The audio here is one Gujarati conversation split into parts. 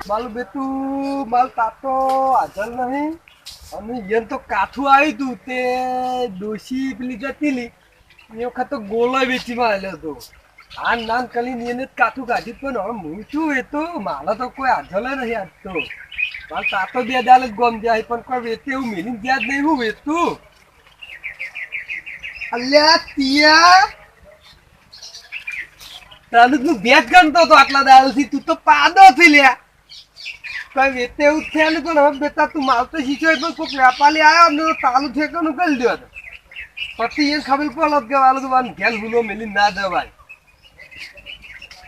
મારું બેટું માલ તાતો હાજર નહીં અને યન તો કાઠું આવ્યું તું તે ડોશી પેલી જતી લી એ વખત તો ગોળો વેચીમાં આવ્યો હતો આ નાન કલીને એને જ કાઠું કાઢી પણ હવે હું છું એ તો મારે તો કોઈ હાજર નહીં આજ તો મારે તાતો બે દાલ જ ગમ જાય પણ કોઈ વેચે એવું મિલિંગ ત્યાં જ નહીં હું વેચતું અલ્યા તિયા તારું તું ભેટ ગણતો હતો આટલા દાલથી તું તો પાદો થઈ લ્યા કઈ વેચે એવું થયા ને પણ હવે બેટા તું માલ તો શીખ્યો પણ કોઈ વેપારી આવ્યો ને તાલું ઠેકાનું કરી દો પછી એને ખબર પડે કે વાલું તો ઘેર હુલો મેલી ના દેવાય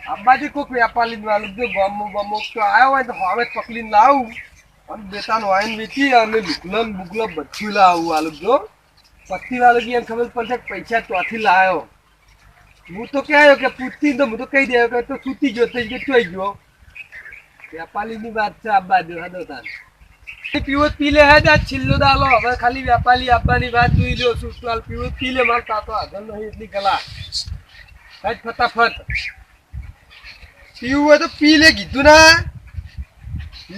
આ બાજુ કોઈક વેપારી વાલું જો બમો તો આવ્યો હોય તો હવે પકડીને લાવું અને બેટાનું વાઈન વેચી અને લુકલન બુકલો બધું લાવું વાલું જો પછી વાલું કે એને ખબર પડશે કે પૈસા ત્યાંથી લાવ્યો હું તો કહ્યું કે પૂછતી તો હું તો કહી દે કે તો સૂતી ગયો થઈ ગયો ચોઈ ગયો વેપારીની વાત છે આબા દો હદો તાર પીવો પી લે હે જ છિલ્લો દાલો હવે ખાલી વેપારી આપવાની વાત જોઈ લો સુસ્વાલ પીવો પી લે માર તાતો આગળ નહીં એટલી કલા કાજ ફટાફટ પીવું હોય તો પી લે કીધું ના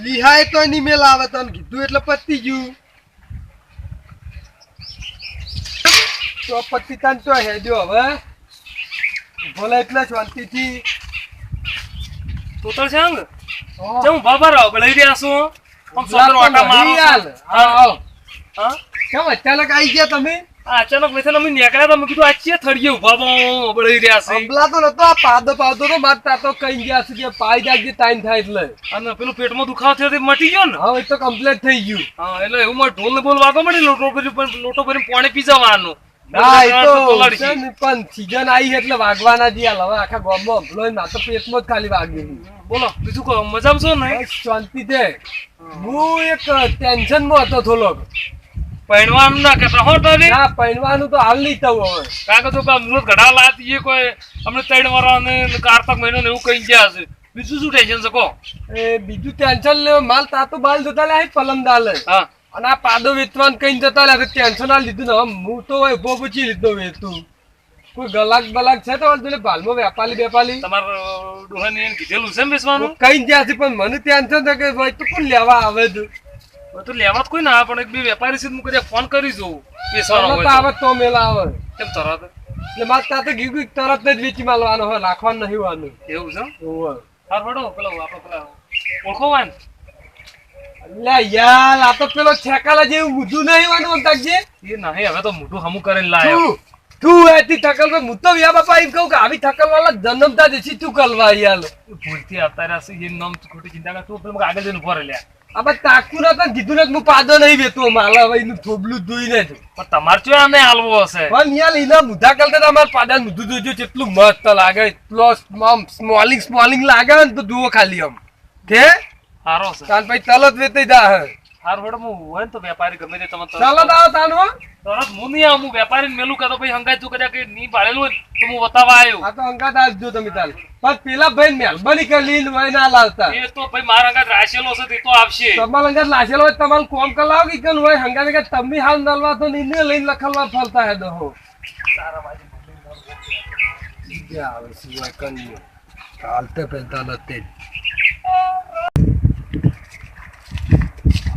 લિહાય તો નહીં મેલ આવે તને કીધું એટલે પતી ગયું તો પતી તને તો હેડ્યો હવે ભલે એટલે શાંતિથી તોતર સંગ હું બાબા રાવ બળાઈ રહ્યા છું આમ સોતર વાટા મારો હા કેમ અચાનક આવી ગયા તમે અચાનક વેથન અમે નીકળ્યા તો મેં કીધું આ ચે થળીએ ઉભા બળાઈ રહ્યા છે હમલા તો નતો આ પાદો તો મારતા તો કઈ ગયા છે કે પાઈ જાગી ટાઈમ થાય એટલે અને પેલું પેટમાં દુખાવો થયો તે મટી ગયો ને હવે તો કમ્પ્લીટ થઈ ગયું હા એટલે એવું મારે ઢોલ ને બોલ વાગો મળી લોટો ભરીને પાણી પી જવાનું હા એ તો પણ સીઝન આવી એટલે વાગવાના જ યાર હવે આખા ગામમાં હમલો ના તો પેટમાં જ ખાલી વાગી બોલો બીજું કહો મજામાં છો ને શાંતિ છે હું એક ટેન્શનમાં હતો થોડોક પહેણવાનું ના કે હો તારી ના પહેણવાનું તો હાલ નહીં થવું હવે કાકા તો અમૃત ઘડા લાતી કોઈ અમને 3 વાળાને કારતક મહિનો ને એવું કઈ ગયા છે બીજું શું ટેન્શન છે કહો એ બીજું ટેન્શન લે માલ તાતો બાલ જતા લે પલમ દાલે હા અને આ પાદો વેચવાન કઈ જતા લે ટેન્શન આ લીધું ને હું તો ઉભો પૂછી લીધો વેચતું કોઈ ગલાક બલાક છે તો પેલે ભાલમાં વેપારી તમારે ડોહાની એને કીધેલું છે બેસવાનું કઈ જ્યાં છે પણ મને ટેન્શન છે કે ભાઈ તું કોણ લેવા આવે તો લેવા જ કોઈ ના પણ એક બે વેપારી છે હું કદાચ ફોન કરી જોઉં બેસવાનો હોય આવે તો મેલા આવે કેમ તરત એટલે મારે ત્યાં તો ગીગુ તરત જ વેચી માલવાનો હોય રાખવાનું નહીં વાનું એવું છે ઓહો હાર વડો પેલો આપણે પેલા ઓળખો વાન એટલે યાર આ તો પેલો છેકાલા જેવું મૂઠું નહીં વાનું અંતાજી એ નહીં હવે તો મોટું હમું કરીને લાયો તું એથી થકલ પર હું તો યા બાપા એમ કહું કે આવી થકલ વાળા જન્મતા દેશી તું કલવા યાર ભૂલથી અત્યારે એ નામ ખોટી ચિંતા કર તું પેલું આગળ જઈને ઉભો રહે લ્યા આ તાકુ ના તને કીધું ને હું પાદો નહીં વેતો માલા હવે એનું થોબલું ધોઈને જ પણ તમારે શું આને હાલવો હશે પણ યાર એના મુદ્દા કરતા તમારે પાદા મુદ્દું જોજો કેટલું મસ્ત લાગે પ્લસ સ્મોલિંગ લાગે ને તો જુઓ ખાલી આમ કે સારો છે તાન પછી તલત વેતી જા હે હાર વડો હું હોય ને તો વેપારી ગમે તે તમે તલત આવો તાનો તરત હું નહીં આવું વેપારી મેલું કાતો ભાઈ હંગાઈ તું કદાચ નહીં પાડેલું હોય તો હું બતાવવા આવ્યો આ તો હંગાત આવજો તમે તાલ પણ પેલા ભાઈ મહેરબાની કરી લીન હોય ના લાવતા એ તો ભાઈ મારા હંગાત રાશેલો છે તે તો આવશે તમારા હંગાત લાશેલો હોય તમારું કોમ કલાવ કે કન હોય હંગાત કે તમે હાલ નલવા તો નીને લઈને લખલવા ફરતા હે દો તારા બાજુ જા આવે સિવાય કન હાલતે પેલતા નથી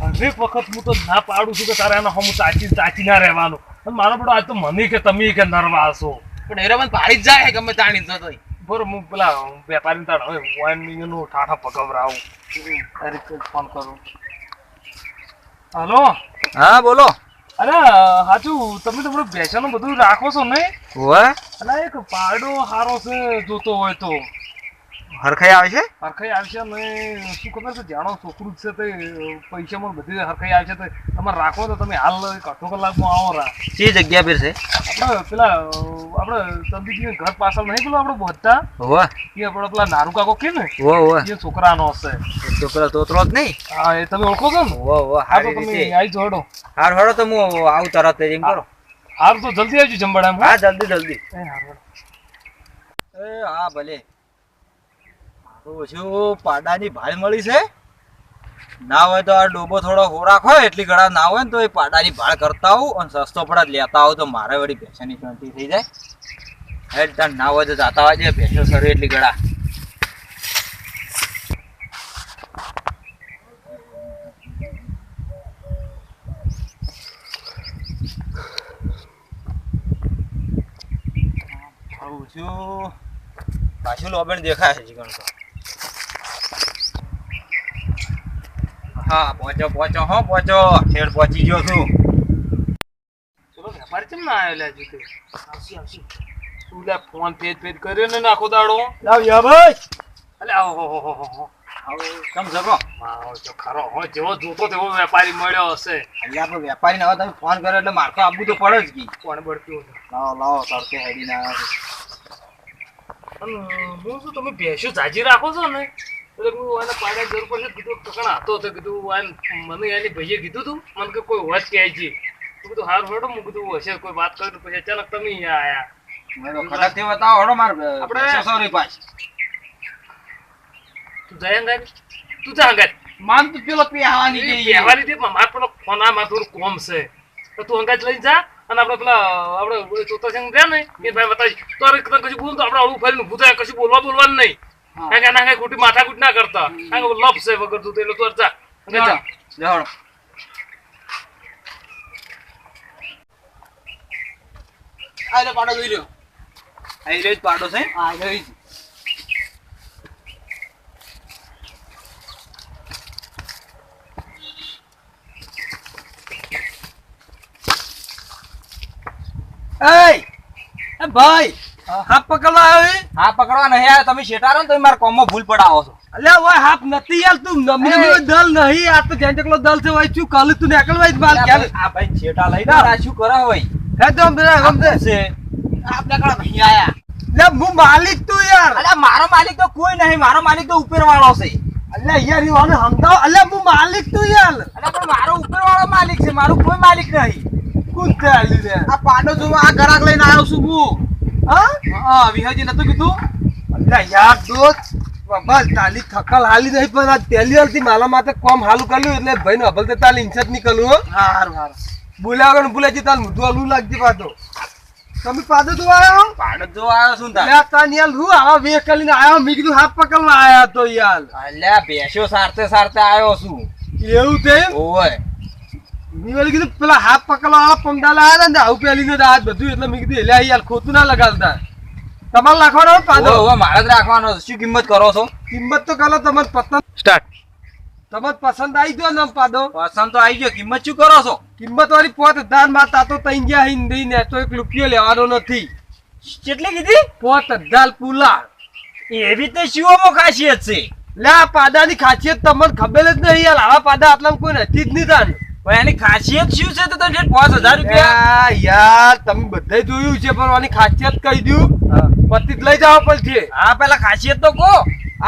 હરેક વખત હું તો ના પાડું છું કે તારે એનો હમ ચાચી ના રહેવાનું મારો બડો આજ તો મને કે તમે કે નરવા હશો પણ હેરામન પાડી જ જાય ગમે તાણી જતો બરોબર હું પેલા વેપારી તાણ હવે વાઈન ઠાઠા પકવરાવું તારે ફોન કરું હલો હા બોલો અરે હાચું તમે તો બધું બેસાનું બધું રાખો છો ને ઓય અલા એક પારડો હારો છે જોતો હોય તો હરખાઈ આવે છે હરખાઈ આવશે ને શું ખબર છે જાણો છોકરું છે તે પૈસામાં બધી હરખાઈ આવશે તો તમારે રાખો તો તમે હાલ અડધો કલાકમાં આવો રા જે જગ્યા પર છે આપણે પેલા આપણે તંબીજી ઘર પાછળ નહીં પેલો આપણે બધા ઓય એ આપણે પેલા નારુ કાકો કે ને ઓય એ છોકરાનો હશે છોકરા તોતરો જ નહીં હા એ તમે ઓળખો છો ને ઓય હા તો તમે આવી જોડો હાર હળો તો હું આવું તરત જ એમ કરો હાર તો જલ્દી આવજો જંબાડા હા જલ્દી એ હા ભલે તો શું પાડાની ભાળ મળી છે ના હોય તો આ ડોબો થોડો ખોરાક હોય એટલી ઘણા ના હોય ને તો એ પાડાની ભાળ કરતા હોઉં અને સસ્તો પડે લેતા આવું તો મારે વળી પૈસાની શાંતિ થઈ જાય હેડ તાર ના હોય તો જાતા હોય ભેંસો સરે એટલી ગળા. આવું છું પાછું લોબણ દેખાય છે જીગણ તો. હા પહોંચો પહોંચો હો પહોંચો ઠેર પહોંચી ગયો છું. ચલો વેપારી કેમ ના આવ્યો લે હજુ તે? આવશે. તું લે ફોન પેજ કર્યો ને આખો દાડો. લાવ યા ભાઈ અલે આવો કમ જગો. મારો જો ખરો હો જેવો જોતો તેવો વેપારી મળ્યો હશે. એટલે આપણે વેપારીને હવે તમે ફોન કર્યો એટલે મારે તો આવવું તો પડે જ કી. કોણ બળતું હતું? લાવો લાવો તડકે હેડી ના આવે. અને હું શું તમે ભેંસો જાજી રાખો છો ને એટલે હું એને પાડે જરૂર પડશે કીધું કકણા હતો તો કીધું મને એની ભાઈએ કીધું તું મને કે કોઈ હોશ કહે છે. તું કીધું હાર હોડો હું કીધું હશે કોઈ વાત કરી પછી અચાનક તમે અહીંયા આયા. મેં તો ખડકથી બતાવો હડો માર આપણે- સોરી પાછ. તું જાય અંગાર તું જા અંગાર માન તો પેલો પહેવાની ગઈ. પહેવાની દે માર પેલો ફોન આ માર થોડું કોમ છે તો તું અંગાજ લઈ જા અને આપણે પેલા આપણે ચોથા સંગ રહ્યા ને એ ભાઈ બતાવી તો કશું બોલું તો આપણે અળું ફરીને ઊભું થાય કશું બોલવાનું નહીં. કારણ કે એના કઈ ખોટી માથાકૂટ ના કરતા કારણ કે લપ છે વગર તું એટલે તું જા અંગાજ જા. લેવડો આ લે પાડો જોઈ લ્યો. આ રે જ પાડો છે. આ ગઈ એ ભાઈ હાફ પકડવા આવ્યો એ? હા પકડવા નહીં આવ્યા તમે શેટારો ને તમે મારા કોમમાં ભૂલ પડાવો છો. અલ્યા ઓય હાફ નથી યાર તું નમની દલ નહીં આ તો જેન્ટકલો દલ છે ઓય શું કાલે તું નીકળવાય જ બાલ ક્યારે આ ભાઈ શેટા લઈને આ શું કરે હોય હે તો ગમદે છે આપણે કડા નહીં આયા. લે હું માલિક તું યાર અલ્યા મારો માલિક તો કોઈ નહીં મારો માલિક તો ઉપર વાળો છે. અલ્યા યાર ઈ વાને સમજાવ અલ્યા હું માલિક તું યાર અલ્યા પણ મારો ઉપર વાળો માલિક છે મારું કોઈ માલિક નહીં. કોણ તે આલી રે આ પાડો જો આ ગરાક લઈને આવ્યો છું હું. હા વિહાજી નતું કીધું. અલ્યા યાર દોસ્ત બસ તાલી થકલ હાલી નહીં પણ આ પહેલી વારથી મારા માથે કોમ હાલું કર્યું એટલે ભાઈ નો અભલ તાલી ઇન્સત નીકળું હો. હારું હારું બોલ્યા વગર બોલાજી તાલ મુદ્દું હાલું લાગતી પાતો તમે પાદો તો આવ્યો પાડો જો આવ્યો છું તાર. અલ્યા તાન યાર હું આવા વે કરીને આવ્યો મેં કીધું હાથ પકડવા આયા તો યાર અલ્યા ભેંસો સારતે સારતે આવ્યો છું. એવું તે ઓય મેં વળી કીધું પેલા હાથ પકડવા વાળા પમદાલા આવ્યા ને આવું પેલી નો હાથ બધું એટલે મેં કીધું એટલે યાર ખોટું ના લગાડતા તમારે નાખવાનો પાદો હવે મારે જ રાખવાનો છે. શું કિંમત કરો છો? કિંમત તો કરો તમારે પસંદ સ્ટાર્ટ. તમારે પસંદ આવી ગયો ને પાદો પસંદ તો આવી ગયો. કિંમત શું કરો છો? કિંમત વાળી 5000 માં તાતો તઈ ગયા હિન્દી ને તો 1 રૂપિયો લેવાનો નથી. કેટલી કીધી? 5000 પુલા એવી તો શિવમાં ખાસિયત છે. લે આ પાદાની ખાસિયત તમને ખબર જ નહીં યાર આવા પાદા આટલામાં કોઈ નથી જ નહીં તાને પણ એની ખાસિયત શું છે તો તમે 5000 રૂપિયા યાર તમે બધાય જોયું છે પણ આની ખાસિયત કહી દઉં પતિ જ લઈ જાવ પડશે. હા પેલા ખાસિયત તો કહો.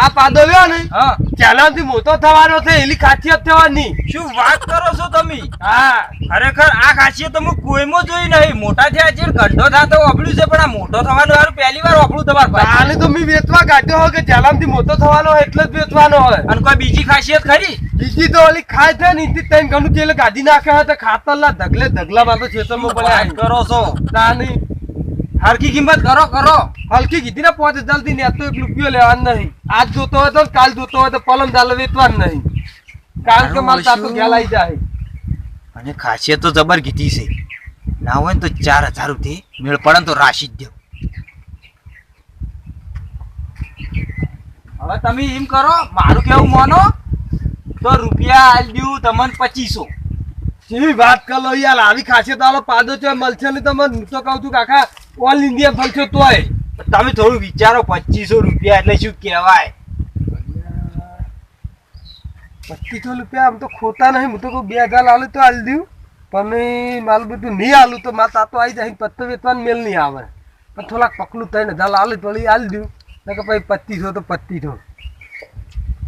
આ પાદો લ્યો ને હા ચાલાથી મોટો થવાનો છે એની ખાસિયત થવાની. શું વાત કરો છો તમે? હા ખરેખર આ ખાસિયત તો હું કોઈમાં જોઈ નહીં. મોટા થયા છે ગંઢો થતો વાપર્યું છે પણ આ મોટો થવાનો હારું પહેલી વાર વાપરું તમારા પાસે. આને તો મેં વેચવા કાઢ્યો હોય કે ચાલાથી મોટો થવાનો હોય એટલે જ વેચવાનો હોય. અને કોઈ બીજી ખાસિયત ખરી? બીજી તો ઓલી ખાય છે ને એથી ત્રણ ઘણું તેલ કાઢી નાખે હોય તો ખાતરના ઢગલે ઢગલામાં તો ખેતરમાં વાત પડ્યા કરો છો? તાની હરખી કિંમત કરો કરો. હલકી કીધી ને 5000 થી ને તો 1 રૂપિયો લેવાનો નહીં. આજ જોતો હોય તો કાલ જોતો હોય તો પલમ દાલ વેચવાનું નહીં કારણ કે મારે તાતો ઘેલ આવી જાય. અને ખાસિયત તો જબર કીધી છે. ના હોય ને તો 4000 રૂપિયા મેળ પડે ને તો રાશી જ દેવ. હવે તમે એમ કરો મારું કેવું માનો તો રૂપિયા આલ દઉં તમને 2500. જેવી વાત કરો યાર આવી ખાસિયત વાળો પાદો છે મળશે ને તો હું તો કહું છું કાકા ઓલ ઇન્ડિયા ફરશો તોય તમે થોડું વિચારો 2500 રૂપિયા એટલે શું કહેવાય? 2500 રૂપિયા આમ તો ખોટા નહીં. હું તો કહું 2000 આલું તો આલી દઉં પણ મારું બધું નહીં આલું તો મારે તાતો આવી જાય પત્તો વેચવાનું મેલ નહીં આવે પણ થોડાક પકડું 3000 આલું તો આલી દઉં ને કે પછી 2500 તો 2500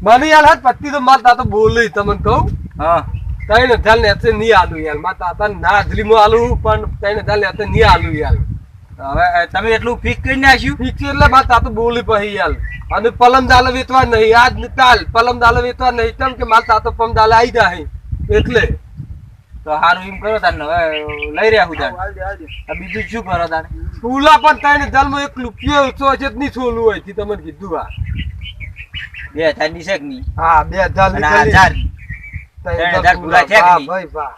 મને યાર હાથ 2500 મારે તાતો બોલે તમને કહું હા 3000 ને નહીં આલું યાર મારે તાતા ના હાજરીમાં આલું પણ 3000 ને નહીં આલું યાર. હવે તમે એટલું ફિક્સ કરી નાખ્યું? ફિક્સ એટલે મારે તાતો બોલી પછી યાર અને પલમ દાલ વેચવા નહીં આજ ને કાલ પલમ દાલ વેચવા નહીં કેમ કે મારે તાતો પમ દાલ આવી જાય એટલે તો હારું એમ કરો તાને હવે લઈ રહ્યા હું તાને આ બીજું શું કરો તાને પુલા પણ તને જલમાં એક રૂપિયો ઓછો હશે જ નહીં છોલું હોય થી તમને કીધું આ 2000 ની છે કે નહીં હા 2000 અને આ 1000 ની. 3000 પૂરા થયા કે નહીં? ભાઈ વાહ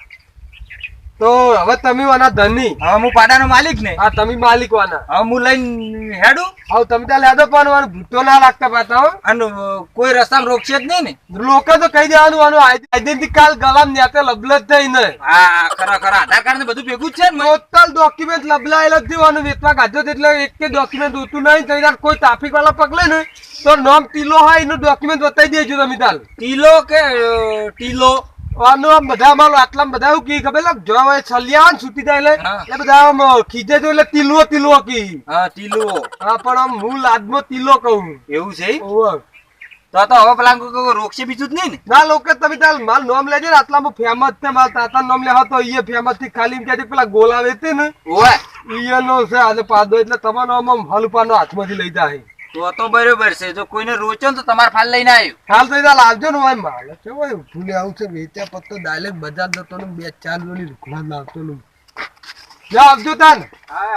તો હવે તમે વાના ધની હવે હું પાડાનો માલિક ને હા તમે માલિક વાના હવે હું લઈને હેડું હવે તમે ત્યાં લેદો પણ વાનું ભૂતો ના લાગતા પાછા હો અને કોઈ રસ્તામાં રોકશે જ નહીં ને લોકો તો કહી દેવાનું આનું આઈડેન્ટિટી કાર્ડ ગલામ નેતે લબલત થઈ ને હા ખરા ખરા આધાર કાર્ડ ને બધું ભેગું જ છે ને ટોટલ ડોક્યુમેન્ટ લબલાયેલા જ દેવાનું વેચવા કાઢ્યો તો એટલે એક કે ડોક્યુમેન્ટ હોતું નહીં તો યાર કોઈ ટ્રાફિક વાળા પકડે ને તો નામ ટીલો હોય એનું ડોક્યુમેન્ટ બતાવી દેજો તમે તાલ ટીલો કે ટીલો આનો આમ બધા માલ આટલા બધા એવું કી ખબર લાગ જો હવે છલિયા આવે ને છૂટી જાય હા. એટલે બધા આમ ખીજે તો એટલે ટીલો ટીલો કી હા ટીલો હા પણ આમ હું લાદમાં ટીલો કહું એવું છે ઓવે. તો હવે પેલા કોઈ રોકશે બીજું જ નહીં ને ના લોકો તમે તાલ માલ નામ લેજો ને આટલામાં ફેમસ છે માલ તાતા નામ લેવા તો એ ફેમસ થી ખાલી ત્યાંથી પેલા ગોલા વેચે ને ઓય ઈયનો છે આજે પાદો એટલે તમારો આમ હલુપાનો હાથમાંથી લઈ જાય તો બરોબર છે જો કોઈને રોચો ને તો તમારે ફાલ લઈને આવ્યો હાલ તો તાલ આવજો ને ભાઈ માલ છે ભાઈ ઉઠું આવું છે વેચ્યા પત્તો ડાયરેક્ટ બજાર જતો ને 2-4 જોડી રૂખડા લાવતો ને આવજો તાન હા